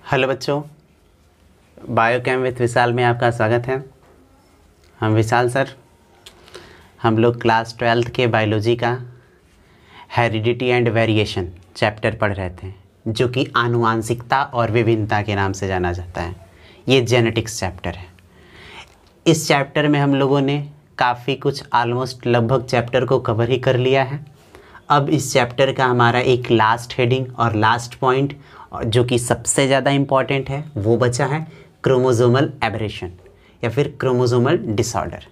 Hello बच्चों, biochem with विशाल में आपका स्वागत है। हम विशाल सर, हम लोग क्लास 12th के बायोलॉजी का हेरिडिटी एंड वेरिएशन चैप्टर पढ़ रहे थे, जो कि आनुवांशिकता और विभिन्नता के नाम से जाना जाता है। ये जेनेटिक्स चैप्टर है। इस चैप्टर में हम लोगों ने काफ़ी कुछ ऑलमोस्ट लगभग चैप्टर को कवर ही कर लिया है। अब इस चैप्टर का हमारा एक लास्ट हेडिंग और लास्ट पॉइंट, जो कि सबसे ज़्यादा इम्पॉर्टेंट है, वो बचा है क्रोमोसोमल एबरेशन या फिर क्रोमोसोमल डिसऑर्डर।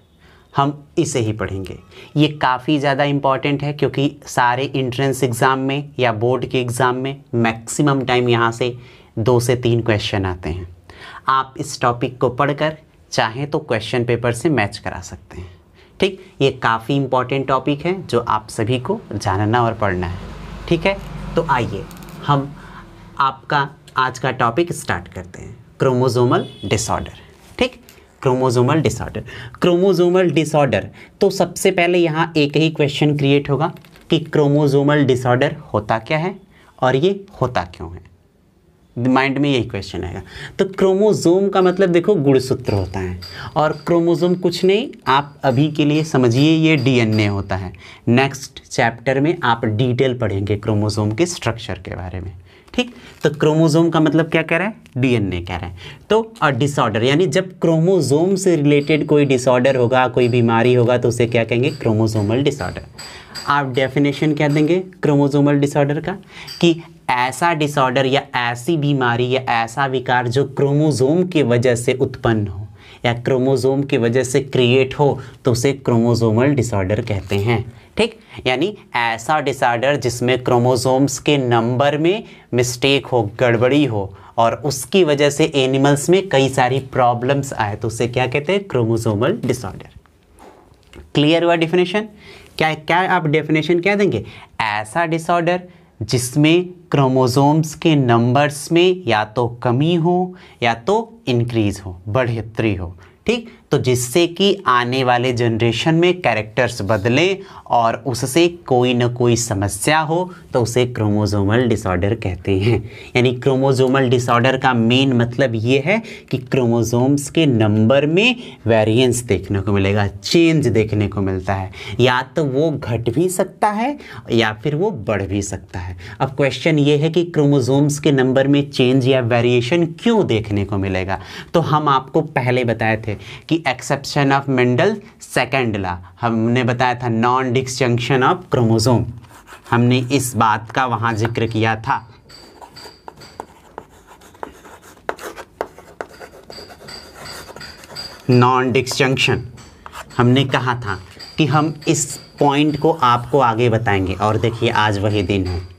हम इसे ही पढ़ेंगे। ये काफ़ी ज़्यादा इम्पॉर्टेंट है क्योंकि सारे इंट्रेंस एग्ज़ाम में या बोर्ड के एग्ज़ाम में मैक्सिमम टाइम यहाँ से 2 से 3 क्वेश्चन आते हैं। आप इस टॉपिक को पढ़कर चाहें तो क्वेश्चन पेपर से मैच करा सकते हैं। ठीक, ये काफ़ी इम्पॉर्टेंट टॉपिक है जो आप सभी को जानना और पढ़ना है। ठीक है, तो आइए हम आपका आज का टॉपिक स्टार्ट करते हैं, क्रोमोसोमल डिसऑर्डर। ठीक, क्रोमोसोमल डिसऑर्डर। क्रोमोसोमल डिसऑर्डर, तो सबसे पहले यहाँ एक ही क्वेश्चन क्रिएट होगा कि क्रोमोसोमल डिसऑर्डर होता क्या है और ये होता क्यों है। माइंड में यही क्वेश्चन आएगा। तो क्रोमोसोम का मतलब देखो गुणसूत्र होता है, और क्रोमोसोम कुछ नहीं, आप अभी के लिए समझिए ये डीएनए होता है। नेक्स्ट चैप्टर में आप डिटेल पढ़ेंगे क्रोमोसोम के स्ट्रक्चर के बारे में। ठीक, तो क्रोमोसोम का मतलब क्या कह रहा है, डीएनए कह रहा है। तो और डिसऑर्डर, यानी जब क्रोमोसोम से रिलेटेड कोई डिसऑर्डर होगा, कोई बीमारी होगा, तो उसे क्या कहेंगे, क्रोमोसोमल डिसऑर्डर। आप डेफिनेशन क्या देंगे क्रोमोसोमल डिसऑर्डर का, कि ऐसा डिसऑर्डर या ऐसी बीमारी या ऐसा विकार जो क्रोमोसोम की वजह से उत्पन्न हो या क्रोमोसोम की वजह से क्रिएट हो, तो उसे क्रोमोसोमल डिसऑर्डर कहते हैं। ठीक, यानी ऐसा डिसऑर्डर जिसमें क्रोमोसोम्स के नंबर में मिस्टेक हो, गड़बड़ी हो, और उसकी वजह से एनिमल्स में कई सारी प्रॉब्लम्स आए, तो उसे क्या कहते हैं, क्रोमोसोमल डिसऑर्डर। क्लियर हुआ डेफिनेशन? क्या क्या आप डेफिनेशन क्या देंगे, ऐसा डिसऑर्डर जिसमें क्रोमोसोम्स के नंबर्स में या तो कमी हो या तो इंक्रीज हो, बढ़ोतरी हो। ठीक, तो जिससे कि आने वाले जनरेशन में कैरेक्टर्स बदलें और उससे कोई ना कोई समस्या हो, तो उसे क्रोमोसोमल डिसऑर्डर कहते हैं। यानी क्रोमोसोमल डिसऑर्डर का मेन मतलब ये है कि क्रोमोसोम्स के नंबर में वेरिएंस देखने को मिलेगा, चेंज देखने को मिलता है। या तो वो घट भी सकता है या फिर वो बढ़ भी सकता है। अब क्वेश्चन ये है कि क्रोमोसोम्स के नंबर में चेंज या वेरिएशन क्यों देखने को मिलेगा। तो हम आपको पहले बताए थे कि exception of Mendel second law, हमने बताया था नॉन डिसजंक्शन ऑफ क्रोमोसोम, हमने इस बात का वहां जिक्र किया था। नॉन डिसजंक्शन हमने कहा था कि हम इस पॉइंट को आपको आगे बताएंगे, और देखिए आज वही दिन है।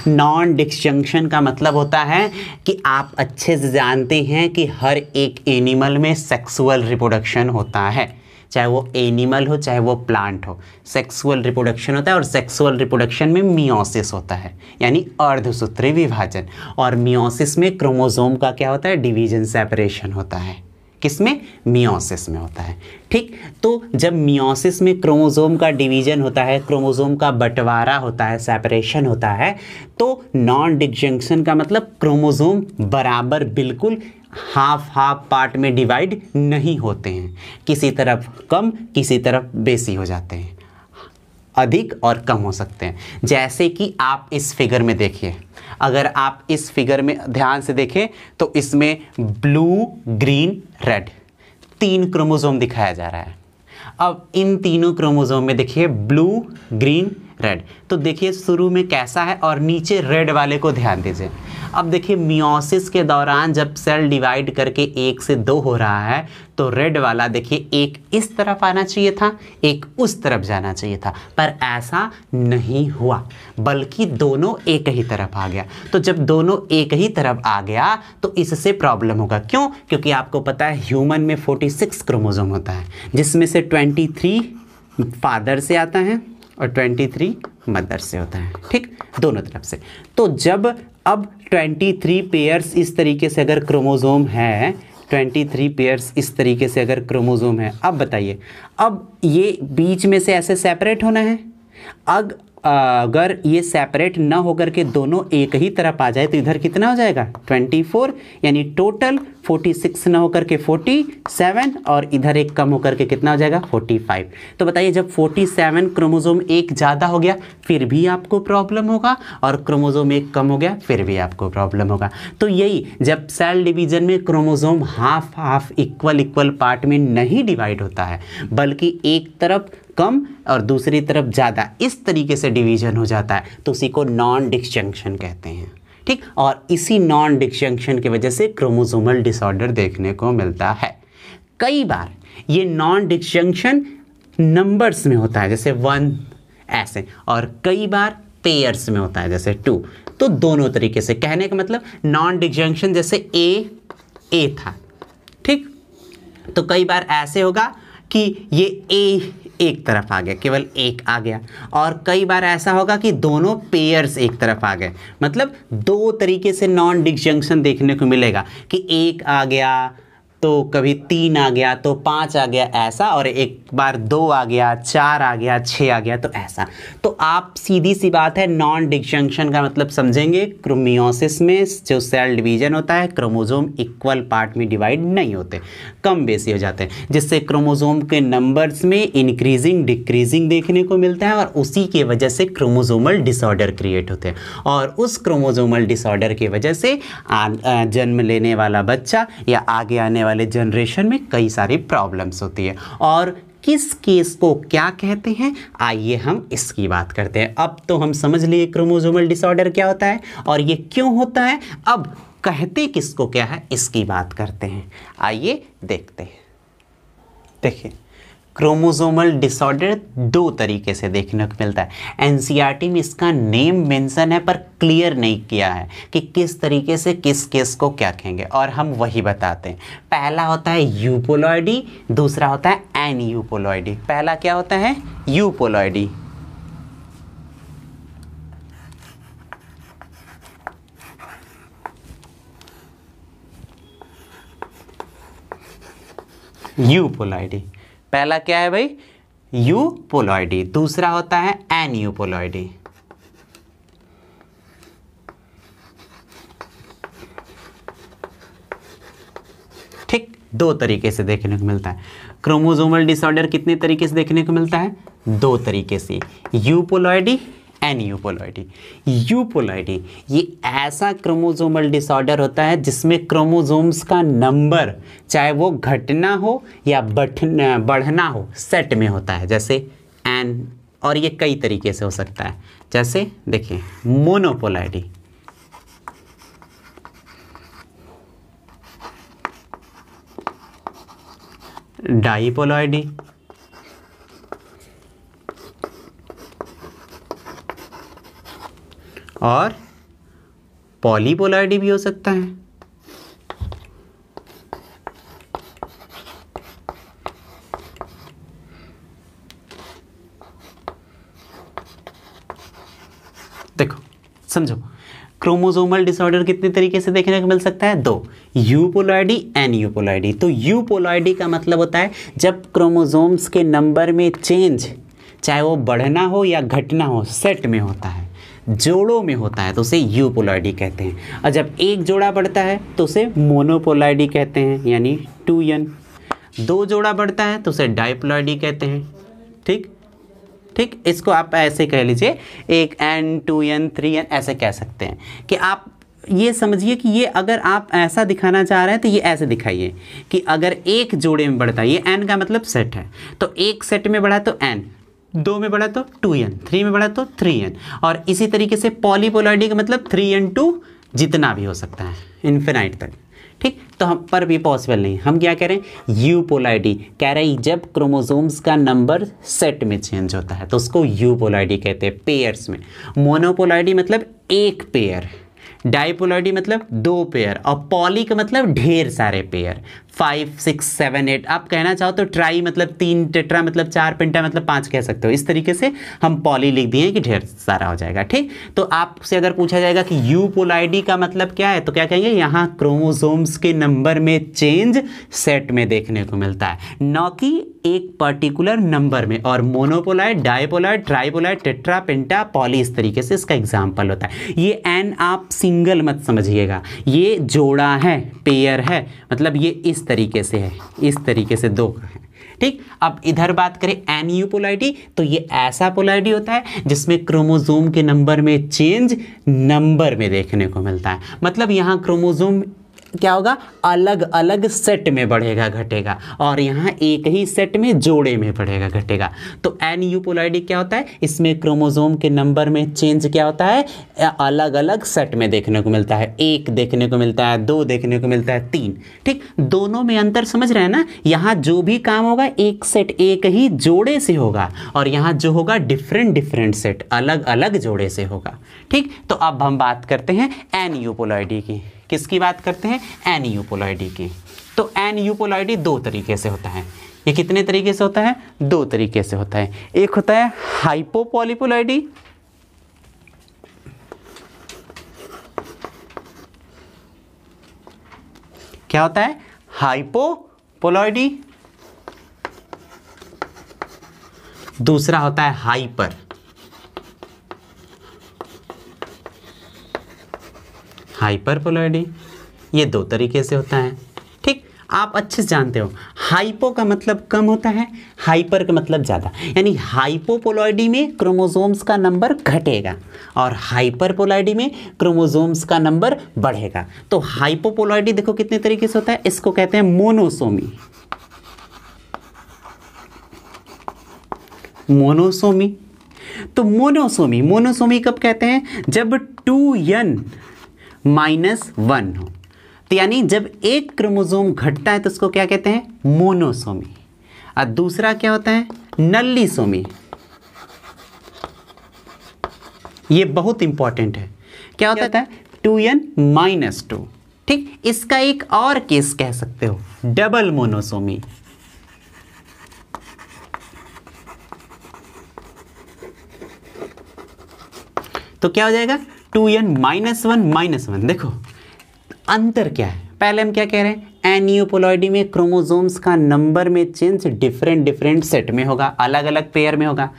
नॉन डिसजंक्शन का मतलब होता है कि आप अच्छे से जानते हैं कि हर एक एनिमल में सेक्सुअल रिप्रोडक्शन होता है, चाहे वो एनिमल हो चाहे वो प्लांट हो, सेक्सुअल रिप्रोडक्शन होता है। और सेक्सुअल रिप्रोडक्शन में मियोसिस होता है, यानी अर्धसूत्री विभाजन। और मियोसिस में क्रोमोसोम का क्या होता है, डिवीजन, सेपरेशन होता है। किसमें, मियोसिस में होता है। ठीक, तो जब मियोसिस में क्रोमोसोम का डिवीजन होता है, क्रोमोसोम का बंटवारा होता है, सेपरेशन होता है, तो नॉन डिसजंक्शन का मतलब क्रोमोसोम बराबर बिल्कुल हाफ हाफ पार्ट में डिवाइड नहीं होते हैं, किसी तरफ कम किसी तरफ बेसी हो जाते हैं, अधिक और कम हो सकते हैं। जैसे कि आप इस फिगर में देखिए, अगर आप इस फिगर में ध्यान से देखें तो इसमें ब्लू, ग्रीन, रेड 3 क्रोमोसोम दिखाया जा रहा है। अब इन तीनों क्रोमोसोम में देखिए ब्लू, ग्रीन, रेड, तो देखिए शुरू में कैसा है और नीचे रेड वाले को ध्यान दीजिए। अब देखिए मियोसिस के दौरान जब सेल डिवाइड करके 1 से 2 हो रहा है, तो रेड वाला देखिए एक इस तरफ आना चाहिए था, एक उस तरफ जाना चाहिए था, पर ऐसा नहीं हुआ, बल्कि दोनों एक ही तरफ आ गया। तो जब दोनों एक ही तरफ आ गया तो इससे प्रॉब्लम होगा। क्यों? क्योंकि आपको पता है ह्यूमन में 46 क्रोमोसोम होता है, जिसमें से 23 फादर से आता है और 23 मदर से होता है। ठीक, दोनों तरफ से। तो जब अब 23 पेयर्स इस तरीके से अगर क्रोमोसोम है, 23 पेयर्स इस तरीके से अगर क्रोमोसोम है, अब बताइए, अब ये बीच में से ऐसे सेपरेट होना है। अब अगर ये सेपरेट ना होकर के दोनों एक ही तरफ आ जाए तो इधर कितना हो जाएगा 24, यानी टोटल 46 ना होकर के 47 और इधर एक कम होकर के कितना हो जाएगा 45। तो बताइए जब 47 क्रोमोसोम एक ज़्यादा हो गया फिर भी आपको प्रॉब्लम होगा और क्रोमोसोम एक कम हो गया फिर भी आपको प्रॉब्लम होगा। तो यही जब सेल डिवीजन में chromosome half half equal part में नहीं डिवाइड होता है बल्कि एक तरफ कम और दूसरी तरफ ज़्यादा इस तरीके से डिवीजन हो जाता है तो उसी को नॉन डिस्जंक्शन कहते हैं। ठीक, और इसी नॉन डिस्जंक्शन की वजह से क्रोमोसोमल डिसऑर्डर देखने को मिलता है। कई बार ये नॉन डिस्जंक्शन नंबर्स में होता है जैसे 1 ऐसे, और कई बार पेयर्स में होता है जैसे 2। तो दोनों तरीके से कहने का मतलब नॉन डिस्जंक्शन जैसे ए था, ठीक, तो कई बार ऐसे होगा कि ये ए एक तरफ आ गया, केवल एक आ गया, और कई बार ऐसा होगा कि दोनों पेयर्स एक तरफ आ गए। मतलब दो तरीके से नॉन डिस्जंक्शन देखने को मिलेगा कि एक आ गया तो कभी 3 आ गया तो 5 आ गया ऐसा, और एक बार 2 आ गया, 4 आ गया, 6 आ गया तो ऐसा। तो आप सीधी सी बात है नॉन डिस्जंक्शन का मतलब समझेंगे क्रोमियोसिस में जो सेल डिवीजन होता है क्रोमोसोम इक्वल पार्ट में डिवाइड नहीं होते, कम बेसी हो जाते हैं, जिससे क्रोमोसोम के नंबर्स में इंक्रीजिंग डिक्रीजिंग देखने को मिलता है और उसी की वजह से क्रोमोसोमल डिसऑर्डर क्रिएट होते हैं। और उस क्रोमोसोमल डिसऑर्डर की वजह से जन्म लेने वाला बच्चा या आगे आने वाले जनरेशन में कई सारी प्रॉब्लम्स होती है। और किस केस को क्या कहते हैं आइए हम इसकी बात करते हैं। अब तो हम समझ लिए क्रोमोसोमल डिसऑर्डर क्या होता है और ये क्यों होता है, अब कहते किसको क्या है इसकी बात करते हैं। आइए देखते हैं। देखिए क्रोमोसोमल डिसऑर्डर दो तरीके से देखने को मिलता है। एनसीईआरटी में इसका नेम मेंशन है पर क्लियर नहीं किया है कि किस तरीके से किस केस को क्या कहेंगे, और हम वही बताते हैं। पहला होता है यूपोलॉइडी, दूसरा होता है एनयूपोलॉइडी। पहला क्या होता है यूपोलॉइडी, यूपोलॉइडी पहला क्या है भाई यूपोलॉइडी, दूसरा होता है एनयूपोलॉइडी। ठीक, दो तरीके से देखने को मिलता है। क्रोमोसोमल डिसऑर्डर कितने तरीके से देखने को मिलता है, दो तरीके से, यूपोलॉइडी एनयूपोलॉइडी। यूपोलॉइडी ये ऐसा क्रोमोसोमल डिसऑर्डर होता है जिसमें क्रोमोसोम्स का नंबर चाहे वो घटना हो या बढ़ना हो सेट में होता है, जैसे एन, और ये कई तरीके से हो सकता है। जैसे देखिए मोनोपोलॉइडी, डाइपोलॉइडी, और पॉलीपोलॉइडी भी हो सकता है। देखो समझो क्रोमोसोमल डिसऑर्डर कितने तरीके से देखने को मिल सकता है, दो, यूपोलॉइडी एनयूपोलॉइडी। तो यूपोलॉइडी का मतलब होता है जब क्रोमोसोम्स के नंबर में चेंज चाहे वो बढ़ना हो या घटना हो सेट में होता है, जोड़ों में होता है तो उसे यूपोलॉइडी कहते हैं। और जब एक जोड़ा बढ़ता है तो उसे मोनोपोलॉइडी कहते हैं, यानी 2n। दो जोड़ा बढ़ता है तो उसे डाइपोलॉइडी कहते हैं। ठीक ठीक, इसको आप ऐसे कह लीजिए, एक n 2n 3n ऐसे कह सकते हैं कि आप ये समझिए कि ये अगर आप ऐसा दिखाना चाह रहे हैं तो ये ऐसे दिखाइए कि अगर एक जोड़े में बढ़ता है, ये n का मतलब सेट है, तो एक सेट में बढ़ा तो n, 2 में बढ़ा तो 2n, 3 में बढ़ा तो 3n, और इसी तरीके से पॉलीपोलॉइडी का मतलब 3n2 जितना भी हो सकता है इन्फिनाइट तक। ठीक, तो हम पर भी पॉसिबल नहीं। हम क्या कह रहे हैं यूपोलॉइडी कह रहे हैं जब क्रोमोसोम्स का नंबर सेट में चेंज होता है तो उसको यूपोलॉइडी कहते हैं, पेयर्स में। मोनोपोलॉइडी मतलब एक पेयर, डाइपोलॉइडी मतलब दो पेयर, और पॉली का मतलब ढेर सारे पेयर, 5 6 7 8। आप कहना चाहो तो ट्राई मतलब 3, टेट्रा मतलब 4, पेंटा मतलब 5 कह सकते हो। इस तरीके से हम पॉली लिख दिए कि ढेर सारा हो जाएगा। ठीक, तो आपसे अगर पूछा जाएगा कि यूपोलॉइडी का मतलब क्या है तो क्या कहेंगे, यहाँ क्रोमोसोम्स के नंबर में चेंज सेट में देखने को मिलता है, न कि एक पर्टिकुलर नंबर में, और मोनोपोलाइड, डाइपोलाइड, ट्राइपोलाइड, टेट्रा, पेंटा, पॉली, इस तरीके से इसका एग्जाम्पल होता है। ये एन आप सिंगल मत समझिएगा, ये जोड़ा है, पेयर है, मतलब ये इस तरीके से है, इस तरीके से दो है, ठीक। अब इधर बात करें एन यूपोलाइडी, तो ये ऐसा पोलाइडी होता है जिसमें क्रोमोसोम के नंबर में चेंज नंबर में देखने को मिलता है। मतलब यहाँ क्रोमोसोम क्या होगा, अलग अलग सेट में बढ़ेगा घटेगा, और यहाँ एक ही सेट में जोड़े में बढ़ेगा घटेगा। तो एन यूपोलाइडी क्या होता है, इसमें क्रोमोसोम के नंबर में चेंज क्या होता है, अलग अलग सेट में देखने को मिलता है। 1 देखने को मिलता है, 2 देखने को मिलता है, 3, ठीक। दोनों में अंतर समझ रहे हैं ना, यहाँ जो भी काम होगा एक सेट एक ही जोड़े से होगा, और यहाँ जो होगा डिफरेंट डिफरेंट सेट अलग अलग जोड़े से होगा, ठीक। तो अब हम बात करते हैं एन यूपोलाइडी की। किसकी बात करते हैं, एन यूपोलाइडी की। तो एन यूपोलाइडी 2 तरीके से होता है। ये कितने तरीके से होता है, 2 तरीके से होता है। एक होता है हाइपोपॉलीपोलाइडी, क्या होता है, हाइपोपोलॉइडी। दूसरा होता है हाइपर, हाइपरपोलॉइडी। ये 2 तरीके से होता है, ठीक। आप अच्छे से जानते हो, हाइपो का मतलब कम होता है, हाइपर का मतलब ज़्यादा। यानी हाइपोपोलॉइडी में क्रोमोसोम्स का नंबर घटेगा और हाइपरपोलॉइडी में क्रोमोसोम्स का नंबर बढ़ेगा। तो हाइपोपोलॉइडी देखो कितने तरीके से होता है, इसको कहते हैं मोनोसोमी। मोनोसोमी, तो मोनोसोमी कब कहते हैं, जब 2n -1 हो। तो यानी जब एक क्रोमोसोम घटता है तो उसको क्या कहते हैं, मोनोसोमी। और दूसरा क्या होता है, नल्लीसोमी। ये बहुत इंपॉर्टेंट है। क्या होता है, 2n -2, ठीक। इसका एक और केस कह सकते हो, डबल मोनोसोमी। तो क्या हो जाएगा, 2n -1 देखो अंतर क्या है। पहले हम क्या कह रहे हैं, एन यूपोलॉइडी में क्रोमोसोम्स का नंबर में चेंज डिफरेंट डिफरेंट सेट में होगा, अलग अलग पेयर में होगा।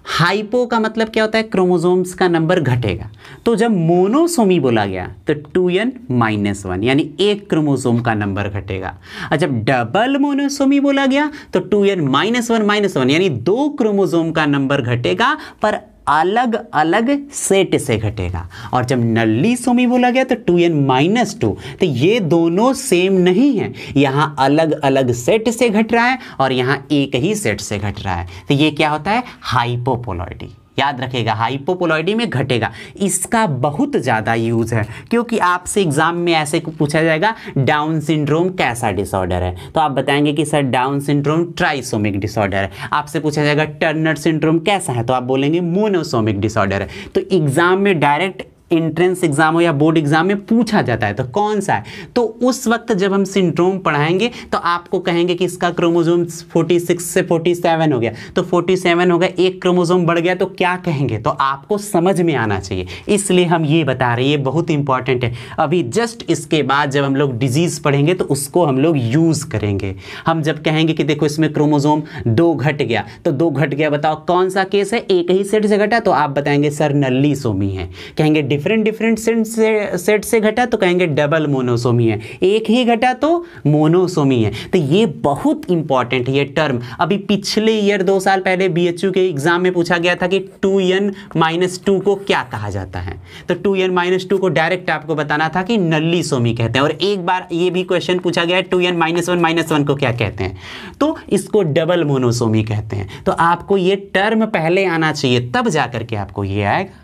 हाइपो का मतलब क्या होता है, क्रोमोसोम्स का नंबर घटेगा। तो जब मोनोसोमी बोला गया तो 2n -1 यानी एक क्रोमोसोम का नंबर घटेगा। और जब डबल मोनोसोमी बोला गया तो 2n -1 यानी 2 क्रोमोसोम का नंबर घटेगा पर अलग अलग सेट से घटेगा। और जब नल्लीसोमी बोला गया तो 2n -2, तो ये दोनों सेम नहीं है, यहाँ अलग अलग सेट से घट रहा है और यहाँ एक ही सेट से घट रहा है। तो ये क्या होता है, हाइपोपोलॉइडी। याद रखेगा, हाइपोपोलॉइडी में घटेगा। इसका बहुत ज़्यादा यूज़ है क्योंकि आपसे एग्जाम में ऐसे पूछा जाएगा डाउन सिंड्रोम कैसा डिसऑर्डर है, तो आप बताएंगे कि sir down syndrome trisomic disorder है। आपसे पूछा जाएगा टर्नर सिंड्रोम कैसा है, तो आप बोलेंगे मोनोसोमिक डिसऑर्डर है। तो एग्जाम में डायरेक्ट एंट्रेंस एग्जाम हो या बोर्ड एग्जाम में पूछा जाता है तो कौन सा है, तो उस वक्त जब हम सिंड्रोम पढ़ाएंगे तो आपको कहेंगे कि इसका क्रोमोसोम 46 से 47 हो गया, तो 47 हो गया, एक क्रोमोसोम बढ़ गया, तो क्या कहेंगे, तो आपको समझ में आना चाहिए। इसलिए हम ये बता रहे हैं, ये बहुत इंपॉर्टेंट है। अभी जस्ट इसके बाद जब हम लोग डिजीज़ पढ़ेंगे तो उसको हम लोग यूज़ करेंगे। हम जब कहेंगे कि देखो इसमें क्रोमोसोम 2 घट गया, तो 2 घट गया, बताओ कौन सा केस है, एक ही सेट से घटा, तो आप बताएंगे सर नल्लीसोमी है। कहेंगे डिफरेंट सेट से घटा, तो कहेंगे डबल मोनोसोमी है। एक ही घटा तो मोनोसोमी है। तो ये बहुत इंपॉर्टेंट है ये टर्म। अभी पिछले ईयर 2 साल पहले बीएचयू के एग्जाम में पूछा गया था कि 2n -2 को क्या कहा जाता है, तो 2n -2 को डायरेक्ट आपको बताना था कि नल्लीसोमी कहते हैं। और एक बार ये भी क्वेश्चन पूछा गया 2n -1 को क्या कहते हैं, तो इसको डबल मोनोसोमी कहते हैं। तो आपको ये टर्म पहले आना चाहिए, तब जाकर के आपको ये आएगा,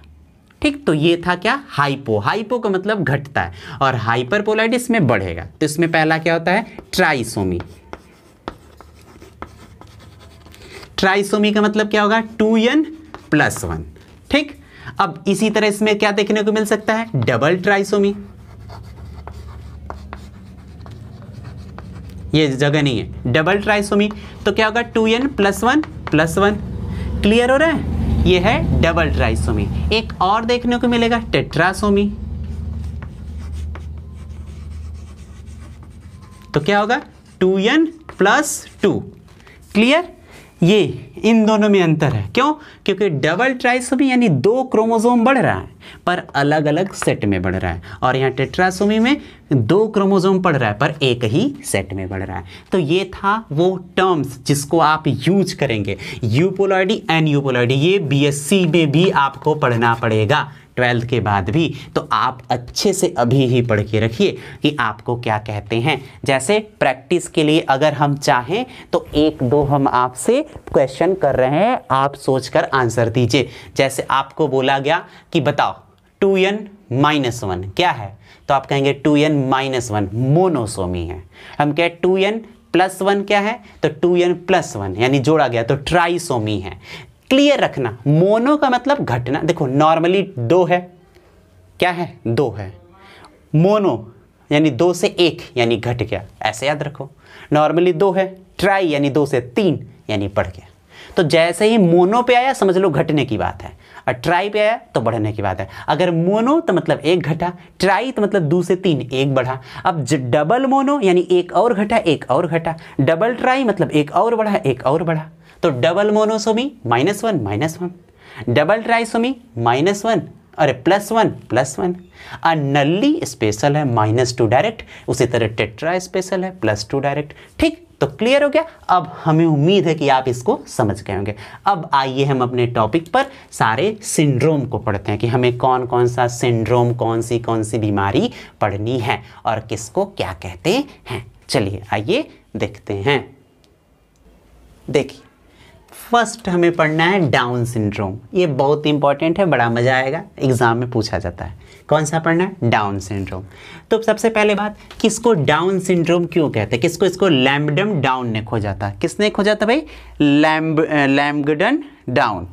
ठीक। तो ये था क्या, हाइपो का मतलब घटता है, और हाइपरपोलाइटिस में बढ़ेगा। तो इसमें पहला क्या होता है, ट्राइसोमी। ट्राइसोमी का मतलब क्या होगा, 2n +1, ठीक। अब इसी तरह इसमें क्या देखने को मिल सकता है, डबल ट्राइसोमी। ये जगह नहीं है, डबल ट्राइसोमी, तो क्या होगा, 2n +1 क्लियर हो रहा है, ये है डबल ट्राइसोमी। एक और देखने को मिलेगा, टेट्रासोमी। तो क्या होगा, 2n +2, क्लियर? ये इन दोनों में अंतर है, क्यों? क्योंकि डबल ट्राइसोमी यानी 2 क्रोमोसोम बढ़ रहा है पर अलग अलग सेट में बढ़ रहा है, और यहाँ टेट्रासोमी में 2 क्रोमोसोम बढ़ रहा है पर एक ही सेट में बढ़ रहा है। तो ये था वो टर्म्स जिसको आप यूज करेंगे, यूपोलॉइडी एंड यूपोलॉइडी। ये बीएससी में भी आपको पढ़ना पड़ेगा 12th के बाद भी, तो आप अच्छे से अभी ही पढ़ के रखिए कि आपको क्या कहते हैं। जैसे प्रैक्टिस के लिए अगर हम चाहें तो 1-2 हम आपसे क्वेश्चन कर रहे हैं, आप सोचकर आंसर दीजिए। जैसे आपको बोला गया कि बताओ 2n-1 क्या है, तो आप कहेंगे 2n-1 मोनोसोमी है। हम कहें 2n+1 क्या है, तो 2n+1 यानी जोड़ा गया तो ट्राइसोमी है। क्लियर रखना, मोनो का मतलब घटना। देखो नॉर्मली 2 है, क्या है, 2 है। मोनो यानी 2 से 1 यानी घट गया, ऐसे याद रखो। नॉर्मली 2 है, ट्राई यानी 2 से 3 यानी बढ़ गया। तो जैसे ही मोनो पे आया समझ लो घटने की बात है, और ट्राई पे आया तो बढ़ने की बात है। अगर मोनो तो मतलब 1 घटा, ट्राई तो मतलब 2 से 3 1 बढ़ा। अब डबल मोनो यानी 1 और घटा 1 और घटा, डबल ट्राई मतलब 1 और बढ़ा 1 और बढ़ा। तो डबल मोनोसोमी -1, डबल ट्राइसोमी -1, अरे +1, और नल्ली स्पेशल है -2 डायरेक्ट, उसी तरह टेट्रा स्पेशल है +2 डायरेक्ट। ठीक, तो क्लियर हो गया। अब हमें उम्मीद है कि आप इसको समझ गए होंगे। अब आइए हम अपने टॉपिक पर सारे सिंड्रोम को पढ़ते हैं कि हमें कौन कौन सा सिंड्रोम, कौन सी बीमारी पढ़नी है और किसको क्या कहते हैं। चलिए आइए देखते हैं। देखिए फर्स्ट हमें पढ़ना है डाउन सिंड्रोम। ये बहुत इंपॉर्टेंट है, बड़ा मजा आएगा, एग्जाम में पूछा जाता है। कौन सा पढ़ना है? Down syndrome. तो सबसे पहले बात, किसको डाउन सिंड्रोम क्यों कहते हैं? किसको? इसको लैम्बडम डाउन ने खोजा था। किसने खोजा था भाई? लैम्बडन डाउन।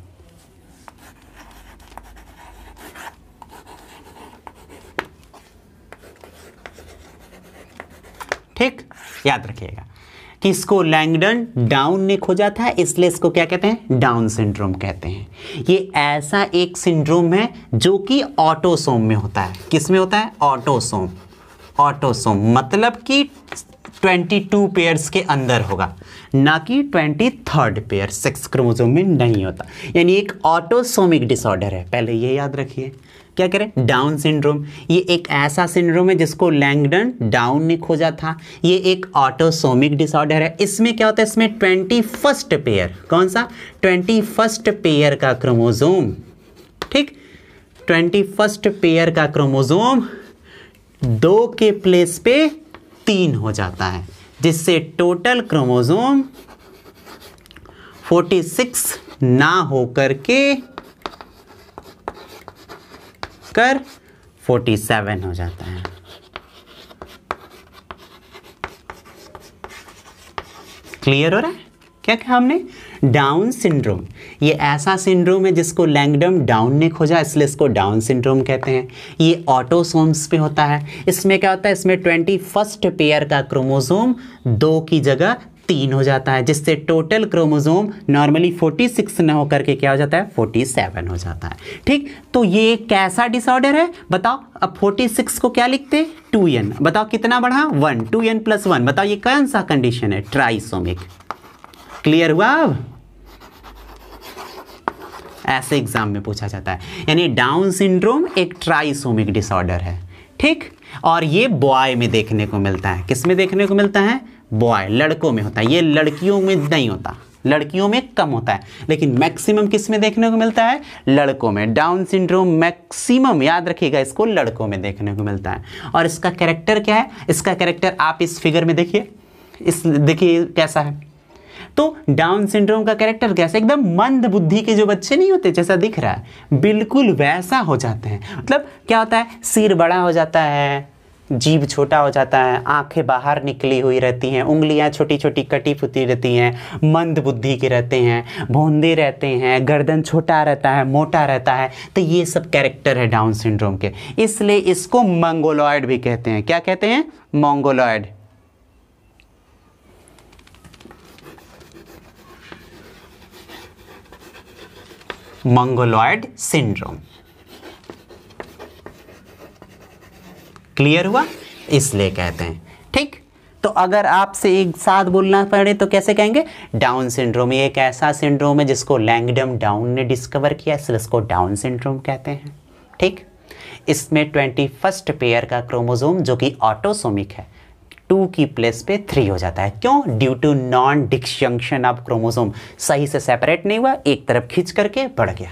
ठीक, याद रखिएगा कि इसको लैंगडन डाउन ने खोजा था, इसलिए इसको क्या कहते हैं? डाउन सिंड्रोम कहते हैं। ये ऐसा एक सिंड्रोम है जो कि ऑटोसोम में होता है। किस में होता है? ऑटोसोम। ऑटोसोम मतलब कि 22 पेयर्स के अंदर होगा, ना कि 23rd पेयर, सेक्स क्रोमोसोम में नहीं होता। यानी एक ऑटोसोमिक डिसऑर्डर है, पहले ये याद रखिए। क्या करें? Down syndrome. ये एक ऐसा सिंड्रोम है जिसको लैंगडन डाउन ने खोजा था। ये एक ऑटोसोमिक डिसऑर्डर है। इसमें क्या होता है? इसमें 21st पेयर, कौन सा? 21st पेयर का क्रोमोसोम, ठीक, 21st पेयर का क्रोमोसोम 2 के प्लेस पे 3 हो जाता है, जिससे टोटल क्रोमोसोम 46 ना होकर के 47 हो जाता है। क्लियर हो रहा है? क्या कहा हमने? Down syndrome. ये ऐसा सिंड्रोम है जिसको लैंगडम डाउन ने खोजा, इसलिए इसको डाउन सिंड्रोम कहते हैं। ये ऑटोसोम्स पे होता है। इसमें क्या होता है? इसमें 21st पेयर का क्रोमोसोम 2 की जगह 3 हो जाता है, जिससे टोटल क्रोमोसोम नॉर्मली 46 न होकर के क्या हो जाता है? 47 हो जाता है। ठीक, तो ये कैसा डिसऑर्डर है बताओ? अब 46 को क्या लिखते? 2n। बताओ कितना बढ़ा? 1, 2n+1। बताओ ये कौन सा कंडीशन है? ट्राइसोमिक। क्लियर हुआ? अब ऐसे एग्जाम में पूछा जाता है। यानी डाउन सिंड्रोम एक ट्राइसोमिक डिसऑर्डर है। ठीक, और ये बॉय में देखने को मिलता है। किस में देखने को मिलता है? बॉय, लड़कों में होता है। ये लड़कियों में नहीं होता, लड़कियों में कम होता है, लेकिन मैक्सिमम किस में देखने को मिलता है? लड़कों में। डाउन सिंड्रोम मैक्सिमम, याद रखिएगा, इसको लड़कों में देखने को मिलता है। और इसका कैरेक्टर क्या है? इसका कैरेक्टर आप इस फिगर में देखिए, इस देखिए कैसा है। तो डाउन सिंड्रोम का कैरेक्टर कैसा? एकदम मंद बुद्धि के जो बच्चे नहीं होते, जैसा दिख रहा है, बिल्कुल वैसा हो जाते हैं। मतलब क्या होता है? सिर बड़ा हो जाता है, जीभ छोटा हो जाता है, आंखें बाहर निकली हुई रहती हैं, उंगलियां छोटी छोटी कटी फुटी रहती हैं, मंद बुद्धि के रहते हैं, भौंदे रहते हैं, गर्दन छोटा रहता है, मोटा रहता है। तो ये सब कैरेक्टर है डाउन सिंड्रोम के, इसलिए इसको मंगोलॉयड भी कहते हैं। क्या कहते हैं? मंगोलॉयड। Mongoloid syndrome. क्लियर हुआ? इसलिए कहते हैं। ठीक, तो अगर आपसे एक साथ बोलना पड़े तो कैसे कहेंगे? Down syndrome. ये एक ऐसा सिंड्रोम है जिसको लैंगडम डाउन ने डिस्कवर किया, इसलिए इसको डाउन सिंड्रोम कहते हैं। ठीक, इसमें 21st पेयर का क्रोमोसोम जो कि ऑटोसोमिक है 2 की प्लेस पे 3 हो जाता है। क्यों? Due to non disjunction of chromosome, सही से सेपरेट नहीं हुआ, एक तरफ खींच करके बढ़ गया।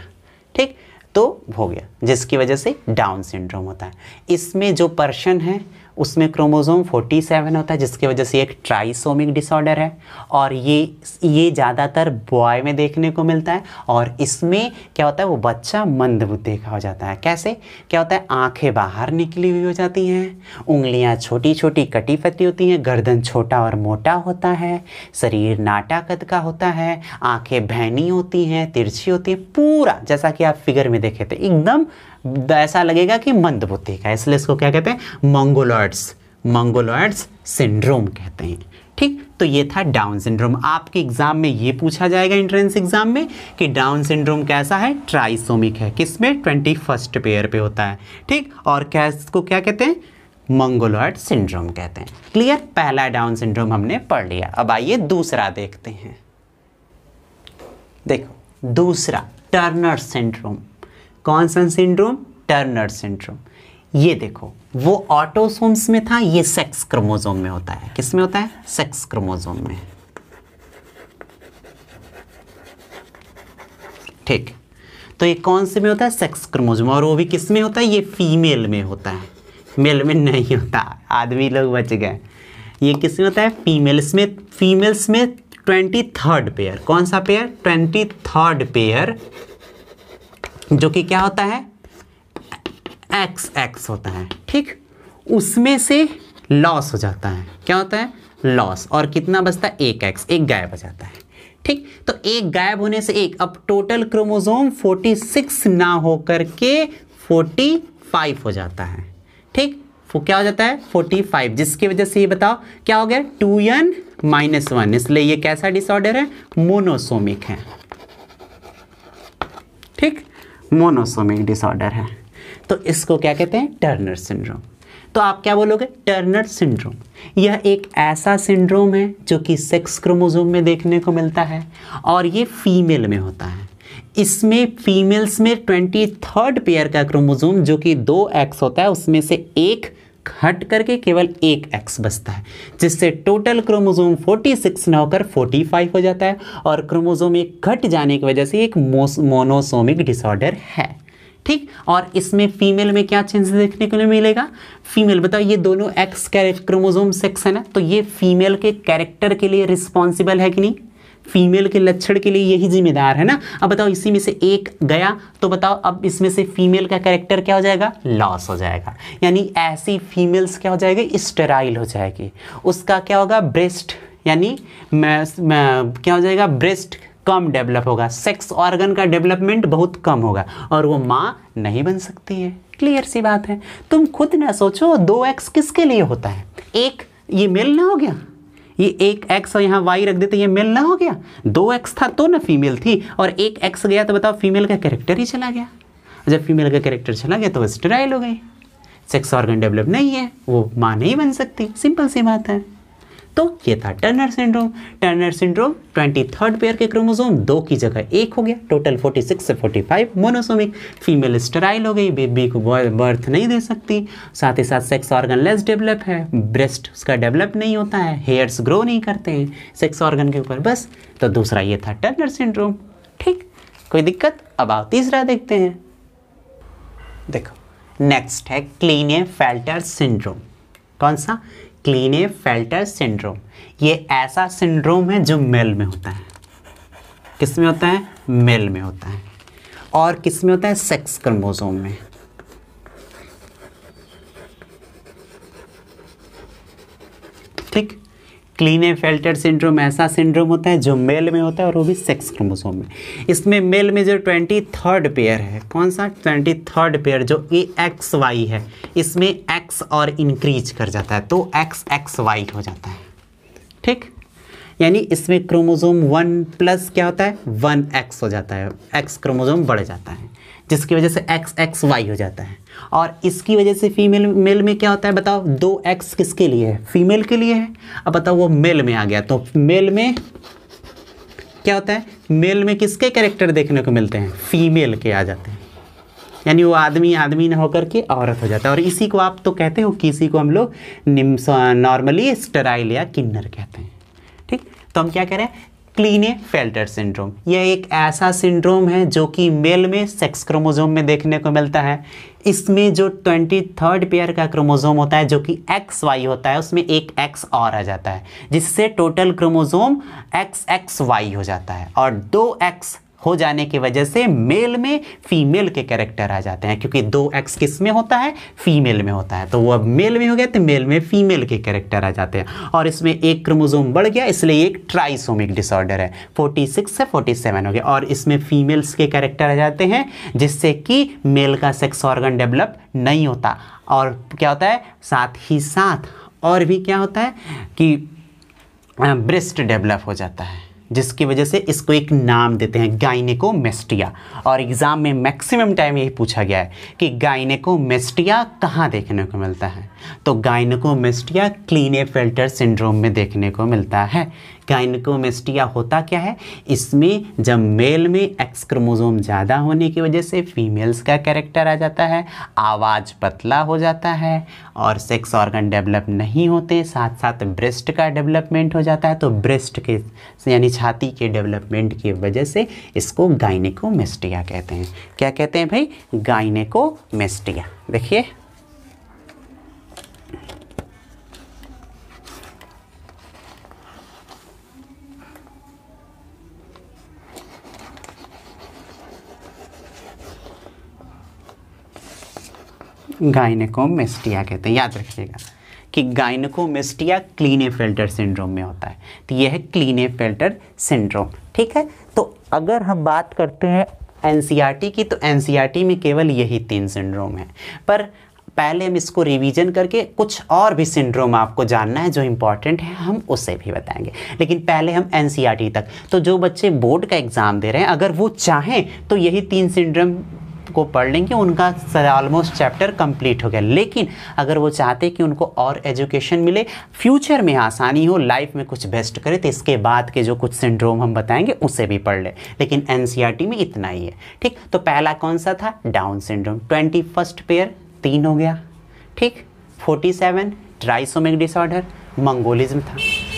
ठीक, तो हो गया, जिसकी वजह से डाउन सिंड्रोम होता है। इसमें जो पर्सन है उसमें क्रोमोसोम 47 होता है, जिसकी वजह से एक ट्राइसोमिक डिसऑर्डर है, और ये ज़्यादातर बॉय में देखने को मिलता है। और इसमें क्या होता है, वो बच्चा मंदबुद्धि का हो जाता है। कैसे? क्या होता है, आंखें बाहर निकली हुई हो जाती हैं, उंगलियां छोटी छोटी कटी फटी होती हैं, गर्दन छोटा और मोटा होता है, शरीर नाटा कद का होता है, आंखें भैनी होती हैं, तिरछी होती हैं, पूरा जैसा कि आप फिगर में देखे थे एकदम ऐसा लगेगा कि मंदबुद्धि का है। इसलिए इसको क्या कहते हैं? मंगोलॉयड्स सिंड्रोम कहते हैं। ठीक, तो ये था डाउन सिंड्रोम। आपके एग्जाम में ये पूछा जाएगा एंट्रेंस एग्जाम में कि डाउन सिंड्रोम कैसा है? ट्राइसोमिक है। किसमें? 21st पेयर पे होता है। ठीक, और क्या इसको क्या कहते हैं? मंगोलॉयड सिंड्रोम कहते हैं। क्लियर? पहला डाउन सिंड्रोम हमने पढ़ लिया। अब आइए दूसरा देखते हैं। देखो दूसरा, टर्नर सिंड्रोम। कौन सा सिंड्रोम? Turner syndrome. ये देखो, वो ऑटोसोम्स में था, ये सेक्स क्रोमोसोम में होता है। किस में होता है? सेक्स क्रोमोसोम में। ठीक, तो ये कौन से में होता है? Sex chromosome. और वो भी किस में होता है? ये फीमेल में होता है, मेल में नहीं होता। आदमी लोग बच गए। ये किस में होता है? फीमेल्स में। फीमेल्स में 23rd पेयर। कौन सा पेयर? 23rd पेयर, जो कि क्या होता है? XX होता है। ठीक, उसमें से लॉस हो जाता है। क्या होता है? लॉस। और कितना बचता है? 1X, एक गायब हो जाता है। ठीक, तो एक गायब होने से एक, अब टोटल क्रोमोसोम 46 ना हो करके 45 हो जाता है। ठीक, वो क्या हो जाता है? 45, जिसकी वजह से ये बताओ क्या हो गया? 2n-1। इसलिए ये कैसा डिसऑर्डर है? मोनोसोमिक है। ठीक, मोनोसोमिक डिसऑर्डर है। तो इसको क्या कहते हैं? Turner syndrome. तो आप क्या बोलोगे? Turner syndrome. यह एक ऐसा सिंड्रोम है जो कि सेक्स क्रोमोसोम में देखने को मिलता है, और ये फीमेल में होता है। इसमें फीमेल्स में 23rd पेयर का क्रोमोसोम जो कि 2X होता है, उसमें से एक हट करके केवल 1X बचता है, जिससे टोटल क्रोमोसोम 46 ना होकर 45 हो जाता है। और क्रोमोसोम एक घट जाने की वजह से एक मोनोसोमिक डिसऑर्डर है। ठीक, और इसमें फीमेल में क्या चेंज देखने को मिलेगा? फीमेल, बताओ, ये दोनों X क्रोमोसोम सेक्स है ना, तो ये फीमेल के कैरेक्टर के लिए रिस्पॉन्सिबल है कि नहीं? फीमेल के लक्षण के लिए यही जिम्मेदार है ना। अब बताओ, इसी में से एक गया तो बताओ अब इसमें से फीमेल का कैरेक्टर क्या हो जाएगा? लॉस हो जाएगा। यानी ऐसी फीमेल्स क्या हो जाएगी? स्टेराइल हो जाएगी। उसका क्या होगा? ब्रेस्ट, यानी क्या हो जाएगा? ब्रेस्ट कम डेवलप होगा, सेक्स ऑर्गन का डेवलपमेंट बहुत कम होगा, और वो माँ नहीं बन सकती है। क्लियर सी बात है। तुम खुद ना सोचो, 2X किसके लिए होता है? एक, ये मेल ना हो गया, ये एक X और यहाँ Y रख देते, ये मेल ना हो गया। 2X था तो ना फीमेल थी, और एक X गया तो बताओ फीमेल का कैरेक्टर ही चला गया। जब फीमेल का कैरेक्टर चला गया तो वो स्टेराइल हो गई, सेक्स ऑर्गन डेवलप नहीं है, वो माँ नहीं बन सकती। सिंपल सी बात है। तो ये था Turner syndrome. Turner syndrome 23rd pair के क्रोमोसोम 2 की जगह 1 हो गया, टोटल 46 से 45 मोनोसोमिक। फीमेल स्टेराइल हो गई, बेबी को बर्थ नहीं दे सकती, साथ ही साथ सेक्स ऑर्गन लेस डेवलप है, ब्रेस्ट उसका डेवलप नहीं होता है, हेयर्स ग्रो नहीं करते हैं सेक्स ऑर्गन के ऊपर। बस, तो दूसरा ये था टर्नर सिंड्रोम। ठीक, कोई दिक्कत? अब आओ तीसरा देखते हैं। देखो नेक्स्ट है क्लीनेफेल्टर सिंड्रोम। कौन सा? क्लीनेफेल्टर सिंड्रोम। ये ऐसा सिंड्रोम है जो मेल में होता है। किस में होता है? मेल में होता है। और किस में होता है? सेक्स क्रोमोसोम में। ठीक, क्लीनेफेल्टर सिंड्रोम ऐसा सिंड्रोम होता है जो मेल में होता है, और वो भी सेक्स क्रोमोसोम में। इसमें मेल में जो 23rd पेयर है, कौन सा? 23rd पेयर जो कि XY है, इसमें X और इंक्रीज कर जाता है, तो XXY हो जाता है। ठीक, यानी इसमें क्रोमोसोम 1 प्लस क्या होता है? 1X हो जाता है, X क्रोमोसोम बढ़ जाता है, जिसकी वजह से XXY हो जाता है। और इसकी वजह से फीमेल मेल में क्या होता है बताओ, 2X किसके लिए है, फीमेल के लिए है। अब बताओ वो मेल में आ गया तो मेल में क्या होता है, मेल में किसके कैरेक्टर देखने को मिलते हैं, फीमेल के आ जाते हैं, यानी वो आदमी आदमी ना होकर के औरत हो जाता है। और इसी को आप तो कहते हो कि इसी को हम लोग नॉर्मली स्टेराइल या किन्नर कहते हैं। ठीक, तो हम क्या कह रहे हैं, क्लीनेफेल्टर सिंड्रोम। यह एक ऐसा सिंड्रोम है जो कि मेल में सेक्स क्रोमोसोम में देखने को मिलता है। इसमें जो 23rd पेयर का क्रोमोसोम होता है जो कि XY होता है, उसमें एक X और आ जाता है, जिससे टोटल क्रोमोसोम XXY हो जाता है। और 2X हो जाने की वजह से मेल में फीमेल के कैरेक्टर आ जाते हैं, क्योंकि 2X किस में होता है, फीमेल में होता है। तो वो अब मेल में हो गया तो मेल में फीमेल के कैरेक्टर आ जाते हैं। और इसमें एक क्रोमोसोम बढ़ गया, इसलिए एक ट्राइसोमिक डिसऑर्डर है, 46 से 47 हो गया। और इसमें फीमेल्स के कैरेक्टर आ जाते हैं, जिससे कि मेल का सेक्स ऑर्गन डेवलप नहीं होता। और क्या होता है, साथ ही साथ और भी क्या होता है कि ब्रेस्ट डेवलप हो जाता है, जिसकी वजह से इसको एक नाम देते हैं गाइनेकोमेस्टिया। और एग्जाम में मैक्सिमम टाइम यही पूछा गया है कि गाइनेकोमेस्टिया कहाँ देखने को मिलता है, तो गाइनेकोमेस्टिया क्लीनेफेल्टर सिंड्रोम में देखने को मिलता है। गाइनेकोमेस्टिया होता क्या है, इसमें जब मेल में एक्स क्रोमोसोम ज़्यादा होने की वजह से फीमेल्स का कैरेक्टर आ जाता है, आवाज़ पतला हो जाता है और सेक्स ऑर्गन डेवलप नहीं होते, साथ साथ ब्रेस्ट का डेवलपमेंट हो जाता है। तो ब्रेस्ट के यानी छाती के डेवलपमेंट की वजह से इसको गाइनेकोमेस्टिया कहते हैं। क्या कहते हैं भाई, गाइनेकोमेस्टिया। देखिए गाइनेकोमेस्टिया कहते हैं, याद रखिएगा कि गाइनेकोमेस्टिया क्लीनेफेल्टर सिंड्रोम में होता है। तो यह है क्लीनेफेल्टर सिंड्रोम। ठीक है, तो अगर हम बात करते हैं एनसीईआरटी की, तो एनसीईआरटी में केवल यही 3 सिंड्रोम है। पर पहले हम इसको रिवीजन करके कुछ और भी सिंड्रोम आपको जानना है जो इम्पॉर्टेंट है, हम उसे भी बताएंगे। लेकिन पहले हम एनसीईआरटी तक, तो जो बच्चे बोर्ड का एग्ज़ाम दे रहे हैं अगर वो चाहें तो यही 3 सिंड्रोम को पढ़ लेंगे, उनका ऑलमोस्ट चैप्टर कंप्लीट हो गया। लेकिन अगर वो चाहते कि उनको और एजुकेशन मिले, फ्यूचर में आसानी हो, लाइफ में कुछ बेस्ट करे, तो इसके बाद के जो कुछ सिंड्रोम हम बताएंगे उसे भी पढ़ ले। लेकिन एनसीईआरटी में इतना ही है। ठीक, तो पहला कौन सा था, डाउन सिंड्रोम, 21st पेयर 3 हो गया। ठीक, 47 ट्राइसोमिक डिसऑर्डर, मंगोलिज्म था।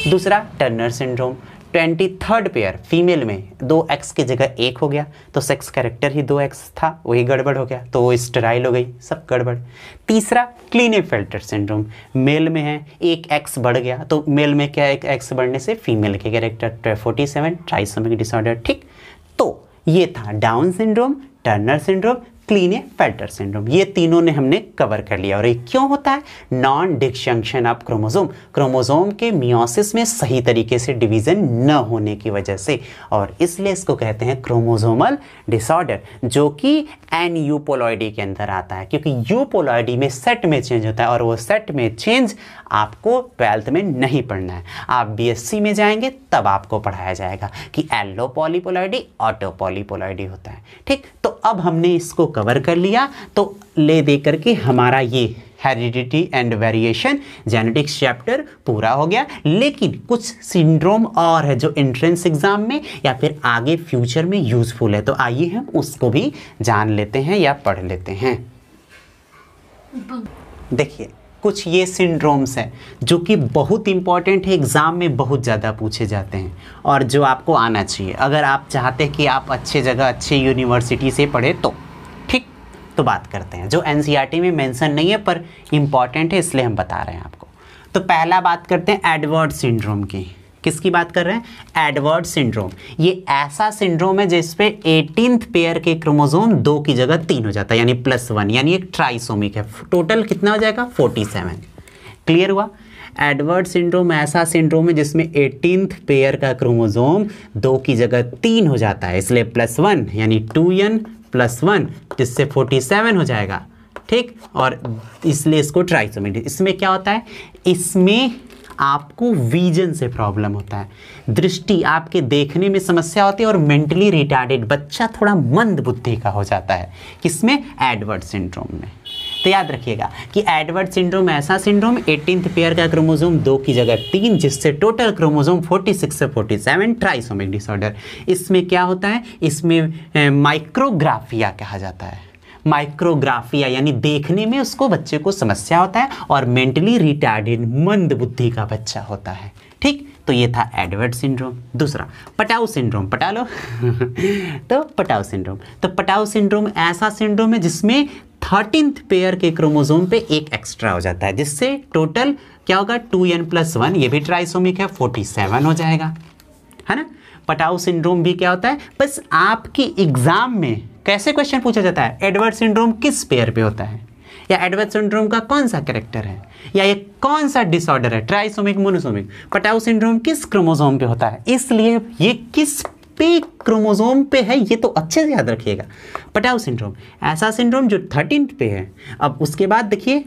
दूसरा Turner syndrome, 23rd pair female में 2X की जगह 1 हो गया, तो सेक्स कैरेक्टर ही 2X था, वही गड़बड़ हो गया, तो वो स्टेराइल हो गई, सब गड़बड़। तीसरा क्लीनेफेल्टर सिंड्रोम, मेल में है 1X बढ़ गया, तो मेल में क्या 1X बढ़ने से फीमेल के कैरेक्टर, 47 ट्राइसोमिक डिसऑर्डर। ठीक, तो ये था down syndrome, Turner syndrome, क्लीनेफेल्टर syndrome, ये तीनों ने हमने कवर कर लिया। और ये क्यों होता है, non disjunction of chromosome, chromosome के मियोसिस में सही तरीके से डिवीजन न होने की वजह से, और इसलिए इसको कहते हैं क्रोमोसोमल डिसऑर्डर, जो कि एन यूपोलॉइडी के अंदर आता है, क्योंकि यूपोलॉइडी में सेट में चेंज होता है, और वो सेट में चेंज आपको 12th में नहीं पढ़ना है, आप बीएससी में जाएंगे तब आपको पढ़ाया जाएगा कि एलो पॉलीपोलॉइडी ऑटो पॉलीपोलॉइडी होता है। ठीक, तो अब हमने इसको कवर कर लिया, तो ले दे करके हमारा ये heredity and variation genetics chapter पूरा हो गया। लेकिन कुछ सिंड्रोम और है जो एंट्रेंस एग्जाम में या फिर आगे फ्यूचर में यूजफुल है, तो आइए हम उसको भी जान लेते हैं या पढ़ लेते हैं। देखिए कुछ ये सिंड्रोम्स हैं जो कि बहुत इंपॉर्टेंट है, एग्ज़ाम में बहुत ज़्यादा पूछे जाते हैं और जो आपको आना चाहिए अगर आप चाहते हैं कि आप अच्छे जगह अच्छे यूनिवर्सिटी से पढ़े तो। ठीक, तो बात करते हैं जो एनसीईआरटी में मेंशन नहीं है पर इम्पॉर्टेंट है, इसलिए हम बता रहे हैं आपको। तो पहला बात करते हैं एडवर्ड सिंड्रोम की। किसकी बात कर रहे हैं, एडवर्ड सिंड्रोम। ये ऐसा सिंड्रोम है जिसपे 18th पेयर के क्रोमोसोम 2 की जगह 3 हो जाता है, यानी +1, यानी एक ट्राइसोमिक है। टोटल कितना हो जाएगा, 47। क्लियर हुआ। एडवर्ड सिंड्रोम ऐसा सिंड्रोम है जिसमें 18th पेयर का क्रोमोसोम 2 की जगह 3 हो जाता है, इसलिए +1 यानी 2n + 1 जिससे 47 हो जाएगा। ठीक, और इसलिए इसको ट्राइसोमिक। इसमें क्या होता है, इसमें आपको विजन से प्रॉब्लम होता है, दृष्टि आपके देखने में समस्या होती है और मेंटली रिटार्डेड बच्चा थोड़ा मंद बुद्धि का हो जाता है, किसमें, एडवर्ड सिंड्रोम में। तो याद रखिएगा कि एडवर्ड सिंड्रोम ऐसा सिंड्रोम 18th पेयर का क्रोमोसोम 2 की जगह 3, जिससे टोटल क्रोमोसोम 46 से 47, ट्राइसोमिक डिसऑर्डर। इसमें क्या होता है, इसमें माइक्रोग्राफिया कहा जाता है, माइक्रोग्राफिया यानी देखने में उसको बच्चे को समस्या होता है और मेंटली रिटार्डेड मंद बुद्धि का बच्चा होता है। ठीक, तो ये था एडवर्ड सिंड्रोम। दूसरा पटाउ सिंड्रोम, पटा लो तो पटाउ सिंड्रोम, तो पटाउ सिंड्रोम ऐसा सिंड्रोम है जिसमें 13th पेयर के क्रोमोसोम पे एक एक्स्ट्रा हो जाता है, जिससे टोटल क्या होगा 2n+1, ये भी ट्राइसोमिक है, 47 हो जाएगा, है ना। पटाउ सिंड्रोम भी क्या होता है, बस आपके एग्जाम में कैसे क्वेश्चन पूछा जाता है, एडवर्ड सिंड्रोम किस पेयर पे होता है, या एडवर्ड सिंड्रोम का कौन सा कैरेक्टर है, या ये कौन सा डिसऑर्डर है, ट्राइसोमिक, मोनोसोमिक। पटाउ सिंड्रोम किस क्रोमोसोम पे होता है, इसलिए ये किस पे क्रोमोसोम पे है ये तो अच्छे से याद रखिएगा। पटाउ सिंड्रोम ऐसा सिंड्रोम जो 13th पे है। अब उसके बाद देखिए,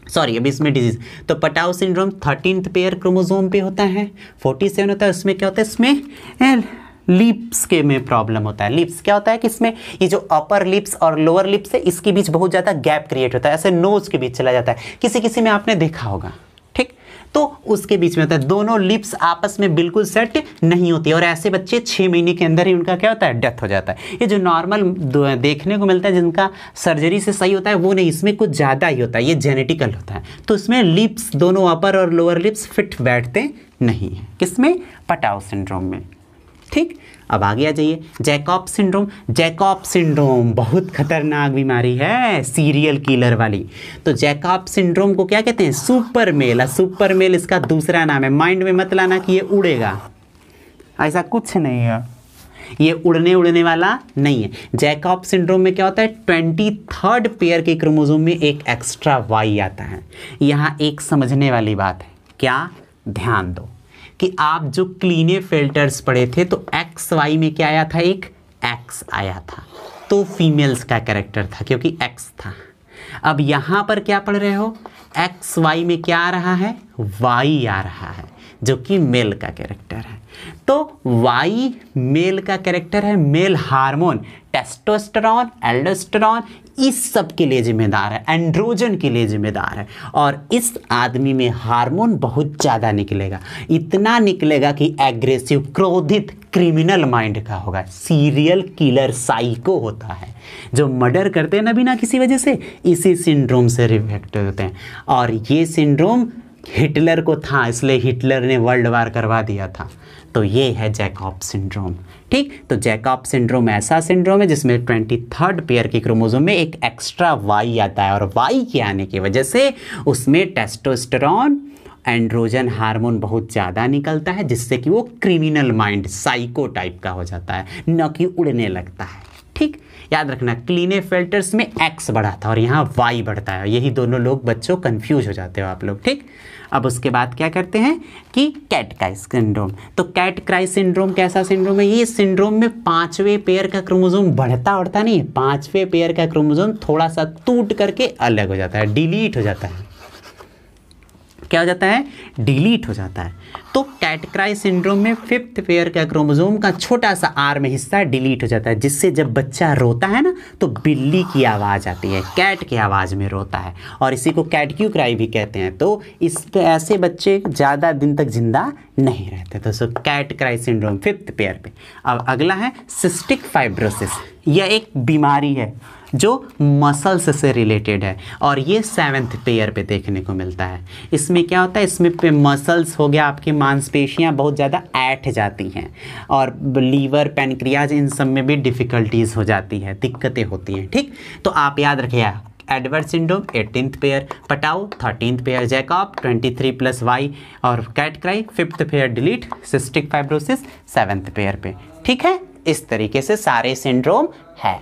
सॉरी अभी इसमें डिजीज, तो Patau syndrome 13th pair chromosome पे होता है, 47 होता है। उसमें क्या होता है, इसमें लिप्स के में प्रॉब्लम होता है। लिप्स क्या होता है कि इसमें ये जो अपर लिप्स और लोअर लिप्स है इसके बीच बहुत ज़्यादा गैप क्रिएट होता है, ऐसे नोज के बीच चला जाता है, किसी किसी में आपने देखा होगा। ठीक, तो उसके बीच में होता है, दोनों लिप्स आपस में बिल्कुल सेट नहीं होती और ऐसे बच्चे 6 महीने के अंदर ही उनका क्या होता है, डेथ हो जाता है। ये जो नॉर्मल देखने को मिलता है जिनका सर्जरी से सही होता है वो नहीं, इसमें कुछ ज़्यादा ही होता है, ये जेनेटिकल होता है। तो इसमें लिप्स दोनों अपर और लोअर लिप्स फिट बैठते नहीं हैं, किसमें, पटाउ सिंड्रोम में। ठीक, अब आगे आ जाइए, जैकॉब सिंड्रोम। जैकॉब सिंड्रोम बहुत खतरनाक बीमारी है, सीरियल किलर वाली। तो जैकॉब सिंड्रोम को क्या कहते हैं, सुपर मेल। सुपर मेल इसका दूसरा नाम है, माइंड में मत लाना कि ये उड़ेगा, ऐसा कुछ नहीं है, ये उड़ने वाला नहीं है। जैकॉब सिंड्रोम में क्या होता है, 23rd पेयर के क्रोमोसोम में एक एक्स्ट्रा वाई आता है। यहाँ एक समझने वाली बात है, क्या, ध्यान दो कि आप जो क्लीनेफेल्टर्स पढ़े थे तो एक्स वाई में क्या आया था, एक एक्स आया था, तो फीमेल्स का कैरेक्टर था क्योंकि एक्स था। अब यहाँ पर क्या पढ़ रहे हो, एक्स वाई में क्या आ रहा है, वाई आ रहा है जो कि मेल का कैरेक्टर है। तो वाई मेल का कैरेक्टर है, मेल हार्मोन टेस्टोस्टेरॉन, एल्डोस्टेरॉन इस सब के लिए जिम्मेदार है, एंड्रोजन के लिए जिम्मेदार है। और इस आदमी में हार्मोन बहुत ज़्यादा निकलेगा, इतना निकलेगा कि एग्रेसिव, क्रोधित, क्रिमिनल माइंड का होगा, सीरियल किलर, साइको होता है, जो मर्डर करते हैं ना बिना किसी वजह से, इसी सिंड्रोम से रिफ्लेक्ट होते हैं। और ये सिंड्रोम हिटलर को था, इसलिए हिटलर ने वर्ल्ड वार करवा दिया था। तो ये है जैकॉब सिंड्रोम। ठीक, तो जैकॉब सिंड्रोम ऐसा सिंड्रोम है जिसमें 23rd पेयर के क्रोमोसोम में एक एक्स्ट्रा वाई आता है, और वाई के आने की वजह से उसमें टेस्टोस्टेरॉन, एंड्रोजन हार्मोन बहुत ज़्यादा निकलता है, जिससे कि वो क्रिमिनल माइंड, साइको टाइप का हो जाता है, न कि उड़ने लगता है। ठीक, याद रखना, क्लीनेफेल्टर्स में एक्स बढ़ा था और यहाँ वाई बढ़ता है, यही दोनों लोग बच्चों कंफ्यूज हो जाते हो आप लोग। ठीक, अब उसके बाद क्या करते हैं कि कैटक्राई सिंड्रोम। तो कैटक्राई सिंड्रोम कैसा सिंड्रोम है, ये सिंड्रोम में 5वें पेयर का क्रोमोसोम बढ़ता नहीं है, 5वें पेयर का क्रोमोसोम थोड़ा सा टूट करके अलग हो जाता है, डिलीट हो जाता है। क्या हो जाता है, डिलीट हो जाता है। तो कैटक्राई सिंड्रोम में 5th पेयर का क्रोमोसोम का छोटा सा आर में हिस्सा डिलीट हो जाता है, जिससे जब बच्चा रोता है ना तो बिल्ली की आवाज़ आती है, कैट की आवाज़ में रोता है, और इसी को कैटक्यू क्राई भी कहते हैं। तो इस ऐसे बच्चे ज़्यादा दिन तक जिंदा नहीं रहते। तो सो कैटक्राई सिंड्रोम 5th पेयर पे। अब अगला है सिस्टिक फाइब्रोसिस। यह एक बीमारी है जो मसल्स से रिलेटेड है और ये 7th पेयर पे देखने को मिलता है। इसमें क्या होता है, इसमें पे मसल्स हो गया, आपकी मांसपेशियां बहुत ज़्यादा ऐठ जाती हैं और लीवर, पैनक्रियाज इन सब में भी डिफ़िकल्टीज़ हो जाती है, दिक्कतें होती हैं। ठीक, तो आप याद रखिए, Edward syndrome 18th pair, Patau 13th pair, Jakob 23+Y और कैटक्राई 5th pair delete, cystic fibrosis 7th pair पे। ठीक है, इस तरीके से सारे सिंड्रोम है।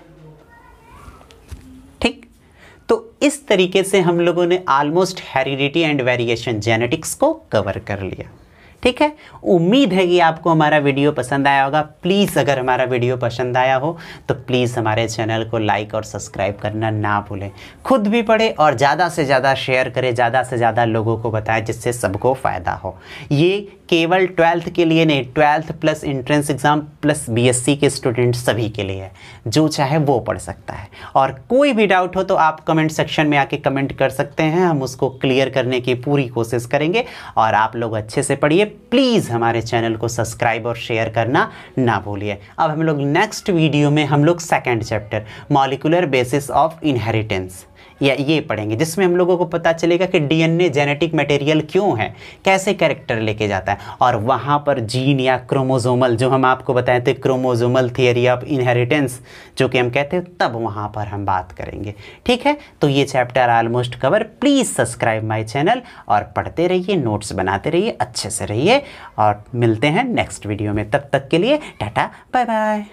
ठीक, तो इस तरीके से हम लोगों ने almost heredity and variation genetics को कवर कर लिया। ठीक है, उम्मीद है कि आपको हमारा वीडियो पसंद आया होगा। प्लीज़ अगर हमारा वीडियो पसंद आया हो तो प्लीज़ हमारे चैनल को लाइक और सब्सक्राइब करना ना भूलें। खुद भी पढ़ें और ज़्यादा से ज़्यादा शेयर करें, ज़्यादा से ज़्यादा लोगों को बताएं, जिससे सबको फ़ायदा हो। ये केवल 12th के लिए नहीं, 12th plus entrance exam plus BSc के स्टूडेंट सभी के लिए है। जो चाहे वो पढ़ सकता है। और कोई भी डाउट हो तो आप कमेंट सेक्शन में आके कमेंट कर सकते हैं, हम उसको क्लियर करने की पूरी कोशिश करेंगे। और आप लोग अच्छे से पढ़िए, प्लीज़ हमारे चैनल को सब्सक्राइब और शेयर करना ना भूलिए। अब हम लोग नेक्स्ट वीडियो में हम लोग second chapter molecular basis of inheritance या ये पढ़ेंगे, जिसमें हम लोगों को पता चलेगा कि DNA जेनेटिक मटेरियल क्यों है, कैसे कैरेक्टर लेके जाता है, और वहाँ पर जीन या क्रोमोजोमल, जो हम आपको बताए थे क्रोमोजोमल थियरी ऑफ इनहेरिटेंस जो कि हम कहते हैं, तब वहाँ पर हम बात करेंगे। ठीक है, तो ये chapter almost cover. Please subscribe my channel और पढ़ते रहिए, नोट्स बनाते रहिए, अच्छे से रहिए और मिलते हैं नेक्स्ट वीडियो में। तब तक के लिए टाटा बाय बाय।